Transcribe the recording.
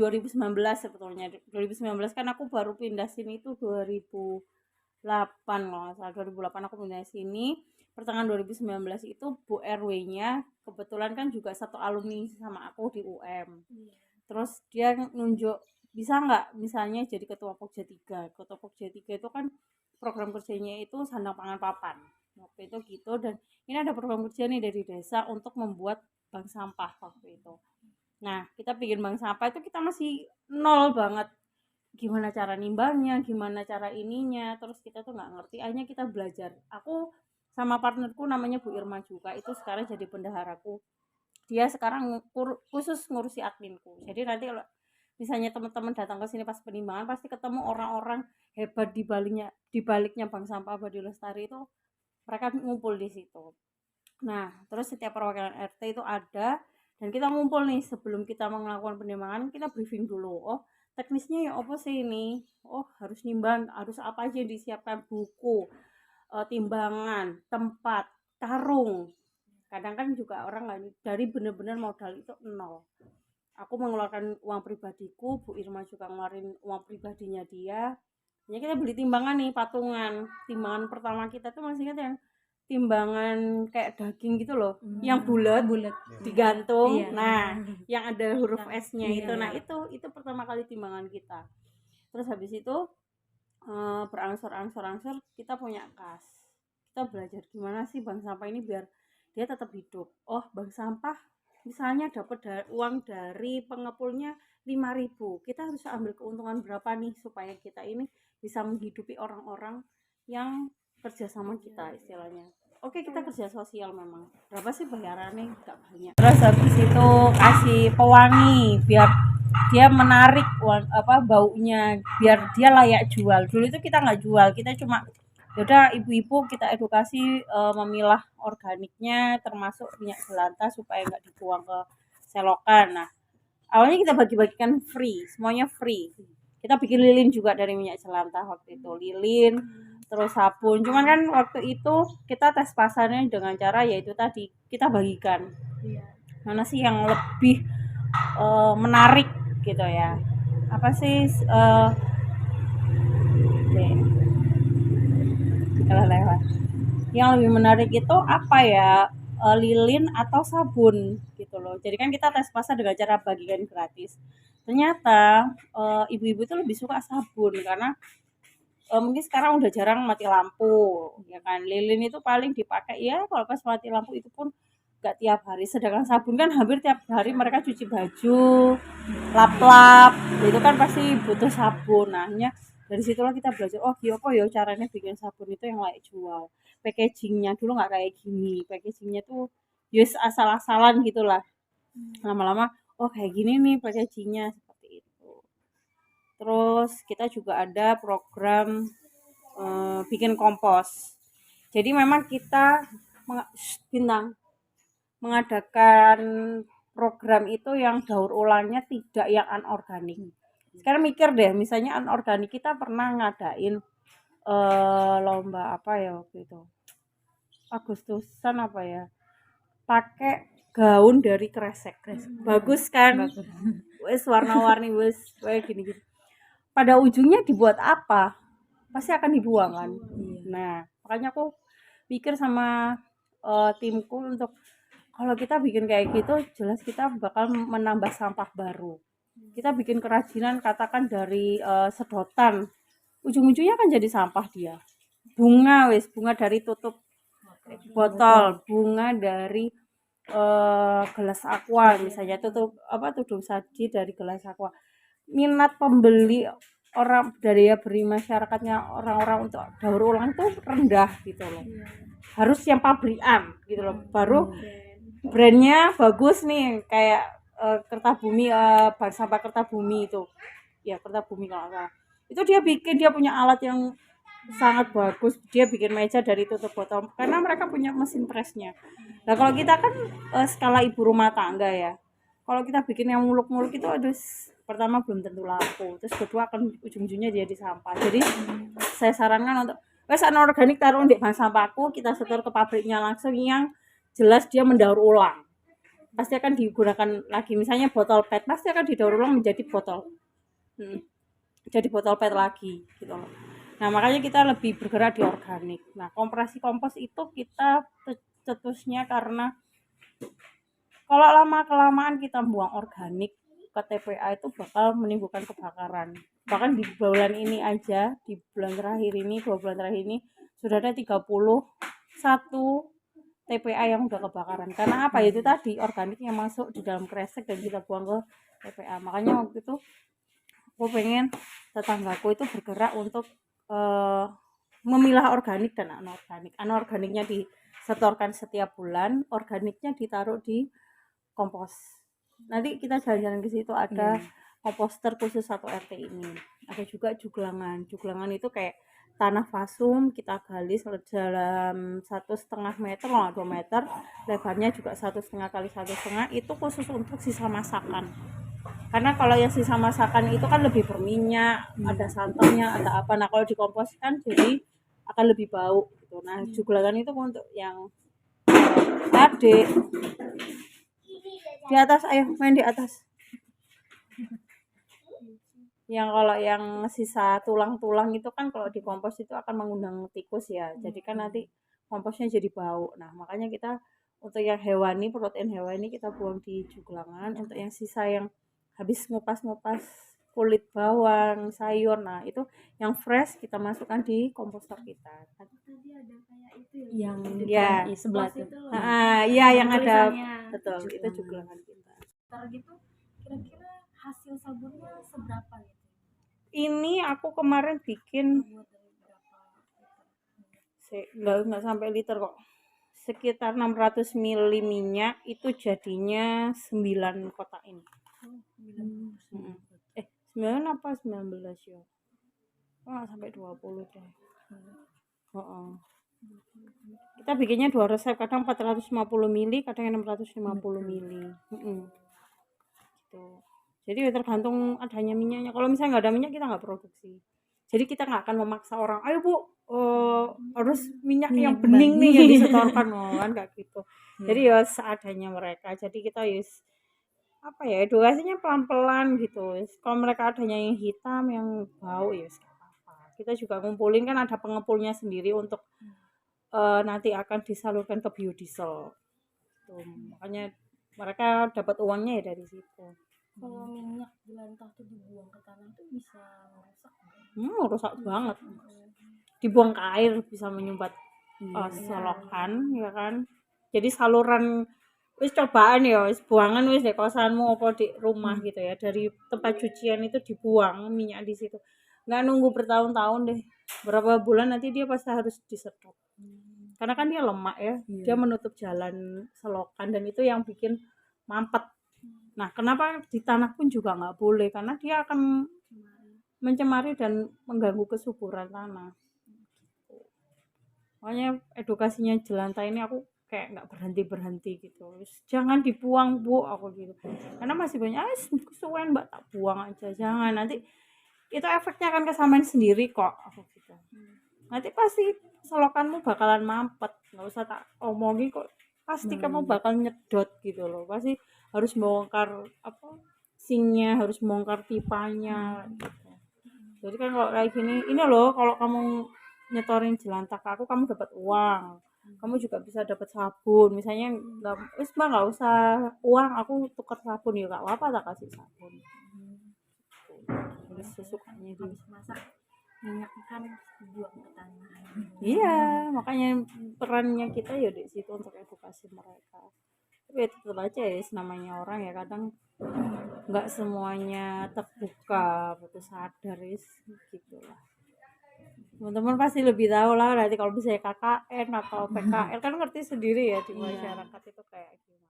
2019 sebetulnya. 2019 kan aku baru pindah sini itu 2008 kalau nggak salah. 2008 aku pindah sini. Pertengahan 2019 itu Bu RW-nya kebetulan kan juga satu alumni sama aku di UM. Terus dia nunjuk, bisa nggak misalnya jadi ketua Pokja 3. Ketua Pokja 3 itu kan program kerjanya itu sandang pangan papan. Waktu itu gitu, dan ini ada program kerja nih dari desa untuk membuat bank sampah waktu itu. Nah, kita bikin bank sampah itu kita masih nol banget. Gimana cara nimbangnya, gimana cara ininya, terus kita tuh nggak ngerti. Akhirnya kita belajar. Aku sama partnerku namanya Bu Irma juga, itu sekarang jadi bendaharaku. Dia sekarang khusus ngurusi adminku. Jadi nanti kalau misalnya teman-teman datang ke sini pas penimbangan, pasti ketemu orang-orang hebat di baliknya Bank Sampah Abadi Lestari itu, mereka ngumpul di situ. Nah, terus setiap perwakilan RT itu ada, dan kita ngumpul nih sebelum kita melakukan penimbangan, kita briefing dulu. Oh, teknisnya ya apa sih ini? Oh, harus nimbang, harus apa aja yang disiapkan, buku, timbangan, tempat, karung. Kadang kan juga orang nggak, dari benar-benar modal itu nol. Aku mengeluarkan uang pribadiku, Bu Irma juga ngeluarin uang pribadinya dia. Ya kita beli timbangan nih, patungan. Timbangan pertama kita tuh masih ingat ya, timbangan kayak daging gitu loh, yang bulat digantung. Iya. Nah, yang ada huruf S-nya itu. Nah, itu pertama kali timbangan kita. Terus habis itu berangsur-angsur kita punya kas. Kita belajar gimana sih bank sampah ini biar dia tetap hidup. Oh, bank sampah misalnya dapat uang dari pengepulnya 5.000, kita harus ambil keuntungan berapa nih supaya kita ini bisa menghidupi orang-orang yang kerja sama kita istilahnya. Oke, kita kerja sosial memang. Berapa sih bayarannya? Enggak banyak. Terus habis itu kasih pewangi biar dia menarik baunya, biar dia layak jual. Dulu itu kita nggak jual, kita cuma yaudah ibu-ibu kita edukasi memilah organiknya, termasuk minyak jelantah supaya nggak dibuang ke selokan. Nah, awalnya kita bagi-bagikan free, semuanya free. Kita bikin lilin juga dari minyak jelantah waktu itu, lilin, terus sabun. Cuman kan waktu itu kita tes pasarnya dengan cara yaitu tadi, kita bagikan mana sih yang lebih menarik gitu ya. Apa sih kalau lewat yang lebih menarik itu apa ya, lilin atau sabun gitu loh. Jadi kan kita tes pasar dengan cara bagikan gratis. Ternyata ibu-ibu itu lebih suka sabun karena mungkin sekarang udah jarang mati lampu ya kan. Lilin itu paling dipakai ya kalau pas mati lampu, itu pun gak tiap hari. Sedangkan sabun kan hampir tiap hari mereka cuci baju, lap-lap, itu kan pasti butuh sabun. Nah, dari situlah kita belajar, oh iya kok ya caranya bikin sabun itu yang layak jual. Packagingnya dulu nggak kayak gini, packagingnya tuh just asal-asalan gitulah. Lama-lama oh kayak gini nih packagingnya, seperti itu. Terus kita juga ada program bikin kompos. Jadi memang kita mengadakan program itu yang daur ulangnya tidak yang anorganik. Sekarang mikir deh, misalnya anorganik kita pernah ngadain lomba apa ya waktu itu, Agustusan apa ya, pakai gaun dari kresek. Bagus kan, wes warna-warni, wes kayak gini-gini. Pada ujungnya dibuat apa? Pasti akan dibuang kan. Nah, makanya aku pikir sama timku untuk kalau kita bikin kayak gitu, jelas kita bakal menambah sampah baru. Kita bikin kerajinan, katakan dari sedotan, ujung-ujungnya kan jadi sampah dia. Bunga dari tutup botol, bunga dari gelas aqua misalnya, tutup tudung saji dari gelas aqua. Minat pembeli orang dari beri masyarakatnya orang-orang untuk daur ulang itu rendah gitu loh. Harus yang pabrikan gitu loh, baru brandnya bagus nih, kayak Kertabumi, bank sampah Kertabumi itu ya, Kertabumi kalau nggak salah. Itu dia bikin, dia punya alat yang sangat bagus, dia bikin meja dari tutup botol karena mereka punya mesin presnya. Nah kalau kita kan skala ibu rumah tangga ya, kalau kita bikin yang muluk-muluk itu pertama belum tentu laku, terus kedua akan ujung-ujungnya jadi sampah. Jadi saya sarankan untuk wes anorganik taruh di bank sampahku, kita setor ke pabriknya langsung yang jelas dia mendaur ulang. pasti akan digunakan lagi. Misalnya botol PET pasti akan didaur ulang menjadi botol jadi botol PET lagi gitu loh. Nah makanya kita lebih bergerak di organik. Nah kompresi kompos itu kita cetusnya karena kalau lama kelamaan kita buang organik ke TPA itu bakal menimbulkan kebakaran. Bahkan di bulan ini aja, di bulan terakhir ini, 2 bulan terakhir ini sudah ada 31 TPA yang udah kebakaran. Karena apa? Itu tadi organik yang masuk di dalam kresek dan kita buang ke TPA. Makanya waktu itu aku pengen tetanggaku itu bergerak untuk memilah organik dan anorganik. Anorganiknya disetorkan setiap bulan, organiknya ditaruh di kompos. Nanti kita jalan-jalan ke situ ada komposter khusus 1 RT ini. Ada juga juglangan. Juglangan itu kayak tanah vasum kita gali dalam 1,5 meter, 2 meter, lebarnya juga 1,5 kali 1,5. Itu khusus untuk sisa masakan. Karena kalau yang sisa masakan itu kan lebih berminyak, ada santannya, ada apa. Nah kalau dikompos kan jadi akan lebih bau gitu. Nah juglangan itu untuk yang adik di atas, ayo main di atas. Yang kalau yang sisa tulang-tulang itu kan kalau dikompos itu akan mengundang tikus ya. Jadi kan nanti komposnya jadi bau. Nah makanya kita untuk yang hewani, protein hewani kita buang di juglangan. Untuk yang sisa yang habis ngupas-ngupas kulit bawang, sayur, nah itu yang fresh kita masukkan di komposter kita. Tadi ada kayak itu yang ya sebelah itu. Iya yang ada betul itu juglangan kita. Gitu kira-kira hasil sabunnya seberapa gitu? Ini aku kemarin bikin nggak sampai liter kok, sekitar 600 ml minyak itu jadinya 9 kotak ini. 9 apa 19 ya? Nggak sampai 20 deh. Kita bikinnya 2 resep, kadang 450 ml, kadang 650 ml. Gitu. Jadi tergantung adanya minyaknya. Kalau misalnya nggak ada minyak kita nggak produksi. Jadi kita nggak akan memaksa orang, ayo bu harus minyak yang bening nih yang disetorkan kan kayak gitu. Jadi ya seadanya mereka. Jadi kita apa ya edukasinya pelan-pelan gitu. Kalau mereka adanya yang hitam yang bau ya apa. Kita juga ngumpulin kan ada pengepulnya sendiri untuk nanti akan disalurkan ke biodiesel. Tuh, makanya mereka dapat uangnya ya dari situ. Kalau minyak jelantah itu dibuang ke tanah itu bisa merusak? Rusak banget. Dibuang ke air bisa menyumbat selokan ya kan. Jadi saluran wis cobaan ya, wis buangan wis di kosanmu apa di rumah gitu ya. Dari tempat cucian itu dibuang minyak di situ. Nggak nunggu bertahun-tahun deh. Berapa bulan nanti dia pasti harus disedot. Karena kan dia lemak ya. Dia menutup jalan selokan dan itu yang bikin mampet. Nah, kenapa di tanah pun juga nggak boleh? Karena dia akan mencemari dan mengganggu kesuburan tanah. Makanya edukasinya jelantah ini aku kayak nggak berhenti gitu. Jangan dibuang bu, aku gitu. Karena masih banyak, kesuwen mbak tak buang aja, jangan. Nanti itu efeknya akan kesamaan sendiri kok, aku gitu. Nanti pasti selokanmu bakalan mampet, nggak usah tak omongin kok. Pasti kamu bakal nyedot gitu loh. Pasti harus bongkar sinknya, harus bongkar pipanya gitu. Jadi kan kalau kayak gini, ini loh kalau kamu nyetorin jelantah ke aku, kamu dapat uang. Kamu juga bisa dapat sabun. Misalnya nggak usah uang, aku tukar sabun ya nggak apa-apa, tak kasih sabun. Terus sesukanya habis masak minyak ikan dibuang ke tanah. Iya, makanya perannya kita ya di situ untuk edukasi mereka. Tapi tetap aja ya namanya orang ya kadang nggak semuanya terbuka betul sadar gitu lah. Teman-teman pasti lebih tahu lah nanti kalau misalnya KKN atau PKL kan ngerti sendiri ya di masyarakat itu kayak gimana.